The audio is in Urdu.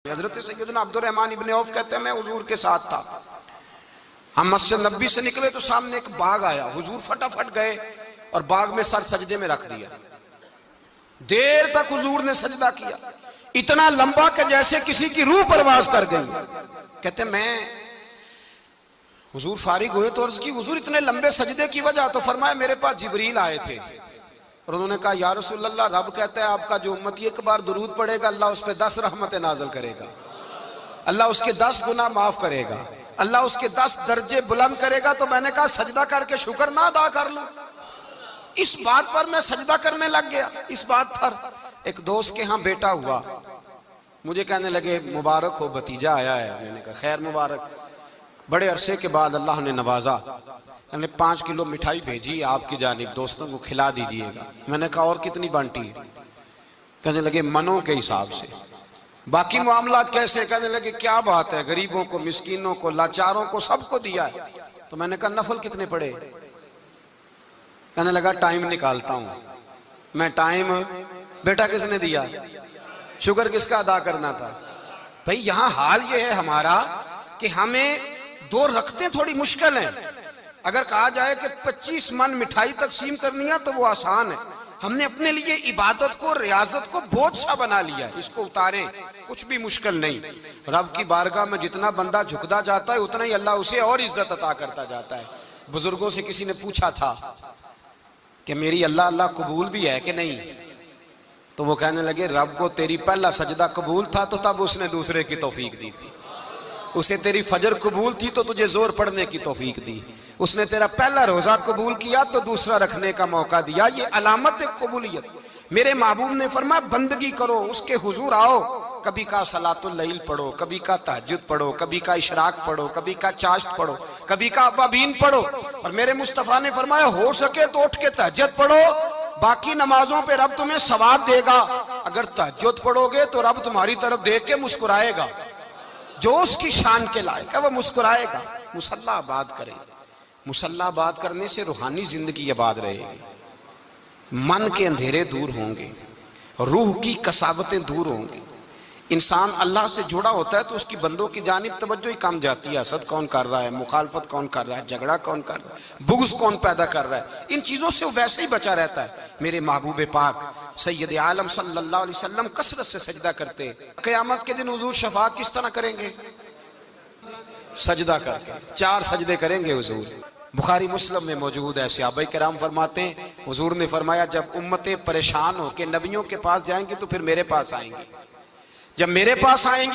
حضرت سیدنا عبدالرحمن ابن عوف کہتے ہیں میں حضور کے ساتھ تھا، ہم مسجد نبی سے نکلے تو سامنے ایک باغ آیا، حضور فٹافٹ گئے اور باغ میں سر سجدے میں رکھ دیا، دیر تک حضور نے سجدہ کیا، اتنا لمبا کہ جیسے کسی کی روح پرواز کر گئی۔ کہتے ہیں میں حضور فارغ ہوئے تو عرض کی حضور اتنے لمبے سجدے کی وجہ؟ تو فرمایا میرے پاس جبریل آئے تھے اور انہوں نے کہا یا رسول اللہ رب کہتا ہے آپ کا جو امتی ایک بار درود پڑھے گا اللہ اس پہ 10 رحمتیں نازل کرے گا، اللہ اس کے 10 گناہ معاف کرے گا، اللہ اس کے 10 درجے بلند کرے گا۔ تو میں نے کہا سجدہ کر کے شکر نہ ادا کر لوں؟ اس بات پر میں سجدہ کرنے لگ گیا۔ اس بات پر ایک دوست کے ہاں بیٹا ہوا، مجھے کہنے لگے مبارک ہو بھتیجا آیا ہے۔ میں نے کہا خیر مبارک۔ بڑے عرصے کے بعد اللہ نے نوازا، میں نے 5 کلو مٹھائی بھیجی آپ کی جانب، دوستوں کو کھلا دیجیے گا۔ میں نے کہا اور کتنی بانٹی ہے؟ کہنے لگے منوں کے حساب سے۔ باقی معاملات کیسے؟ کہنے لگے کیا بات ہے، غریبوں کو، مسکینوں کو، لاچاروں کو، سب کو دیا ہے۔ تو میں نے کہا نفل کتنے پڑے؟ کہنے لگا ٹائم نکالتا ہوں۔ میں ٹائم بیٹا کس نے دیا؟ شکر کس کا ادا کرنا تھا؟ بھئی یہاں حال یہ ہے ہمارا کہ ہمیں 2 رکھتے تھوڑی مشکل ہیں۔ اگر کہا جائے کہ 25 من مٹھائی تقسیم کرنی ہے تو وہ آسان ہے، ہم نے اپنے لیے عبادت کو، ریاضت کو بوجھ سا بنا لیا، اس کو اتاریں، کچھ بھی مشکل نہیں۔ رب کی بارگاہ میں جتنا بندہ جھکتا جاتا ہے اتنا ہی اللہ اسے اور عزت عطا کرتا جاتا ہے۔ بزرگوں سے کسی نے پوچھا تھا کہ میری اللہ اللہ قبول بھی ہے کہ نہیں؟ تو وہ کہنے لگے رب کو تیری پہلا سجدہ قبول تھا تو تب اس نے دوسرے کی توفیق دی تھی، اسے تیری فجر قبول تھی تو تجھے زور پڑھنے کی توفیق دی، اس نے تیرا پہلا روزہ قبول کیا تو دوسرا رکھنے کا موقع دیا۔ یہ علامت قبولیت۔ میرے محبوب نے فرمایا بندگی کرو، اس کے حضور آؤ، کبھی کا صلاۃ اللیل پڑھو، کبھی کا تہجد پڑھو، کبھی کا اشراق پڑھو، کبھی کا چاشت پڑھو، کبھی کا اوابین پڑھو۔ اور میرے مصطفیٰ نے فرمایا ہو سکے تو اٹھ کے تہجد پڑھو، باقی نمازوں پہ رب تمہیں ثواب دے گا۔ اگر تہجد پڑھو گے تو رب تمہاری طرف دیکھ کے مسکرائے گا، جو اس کی شان کے لائق ہے وہ مسکرائے گا۔ مصلی آباد کریں، مصلی آباد کرنے سے روحانی زندگی آباد رہے گی، من کے اندھیرے دور ہوں گے، روح کی کساوتیں دور ہوں گی۔ انسان اللہ سے جڑا ہوتا ہے تو اس کی بندوں کی جانب توجہ ہی کم جاتی ہے۔ حسد کون کر رہا ہے، مخالفت کون کر رہا ہے، جھگڑا کون کر رہا ہے، بغض کون پیدا کر رہا ہے، ان چیزوں سے وہ ویسے ہی بچا رہتا ہے۔ میرے محبوب پاک سید عالم صلی اللہ علیہ وسلم کثرت سے سجدہ کرتے۔ قیامت کے دن حضور شفاعت کس طرح کریں گے؟ سجدہ کر کے 4 سجدے کریں گے حضور۔ بخاری مسلم میں موجود ہے، صحابہ کرام فرماتے ہیں حضور نے فرمایا جب امتیں پریشان ہو کے نبیوں کے پاس جائیں گی تو پھر میرے پاس آئیں گی، جب میرے پاس آئیں گی